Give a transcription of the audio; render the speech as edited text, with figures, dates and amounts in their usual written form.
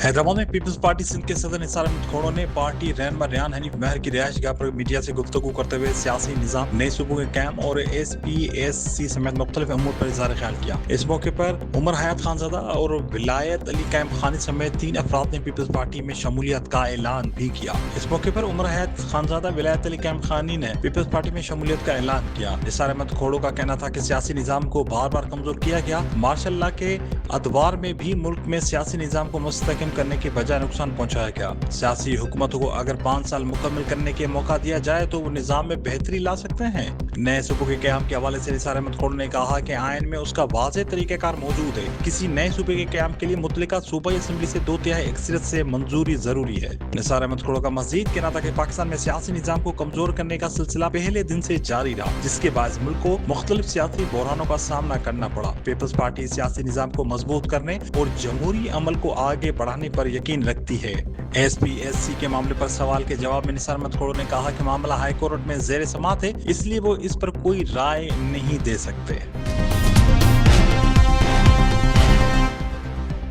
हैदराबाद में peoples party Sindh के सदर निसार अहमद खोड़ो ने पार्टी रहनुमा रियान हनीफ महर की रिहाइशगाह पर मीडिया से गुफ्तगू करते हुए सियासी निजाम, नए सूबों के कैम और SPSC समेत मुख्तलिफ अमूर पर इज़हार ख्याल किया। इस मौके पर उमर हयात खानजादा और विलायत अली कैम खानी समेत 3 अफराद ने पीपल्स पार्टी में शमूलियत का ऐलान भी किया। इस मौके पर उमर हयात खानजादा, विलायत अली कैम खानी ने पीपल्स पार्टी में शमूलियत का ऐलान किया। निसार अहमद खोड़ो का कहना था कि सियासी निजाम को बार बार कमजोर किया गया। मार्शल लॉ के अदवार में भी मुल्क में सियासी निजाम को मुस्तहकम करने के बजाय नुकसान पहुंचाया गया। सियासी हुकूमतों को अगर 5 साल मुकम्मल करने के मौका दिया जाए तो वो निजाम में बेहतरी ला सकते हैं। नए सूबों के क़याम के हवाले से निसार अहमद खोड़ो ने कहा कि आयन में उसका वाज़ेह तरीक़ाकार मौजूद है। किसी नए सूबे के क़याम के लिए मुतल्लिका सूबाई असम्बली से 2/3 अक्सरियत से मंजूरी जरूरी है। निसार अहमद खोड़ो का मज़ीद कहना था कि पाकिस्तान में सियासी निजाम को कमजोर करने का सिलसिला पहले दिन से जारी रहा, जिसके बायस मुल्क को मुख्तलिफ सियासी बहरानों का सामना करना पड़ा। पीपल्स पार्टी सियासी निजाम को मजबूत करने और जमहूरी अमल को आगे बढ़ाने पर यकीन रखती है। SPSC के मामले पर सवाल के जवाब में निसार अहमद खोड़ो ने कहा कि मामला हाई कोर्ट में ज़ेर समाअत है, इसलिए वो इस पर कोई राय नहीं दे सकते।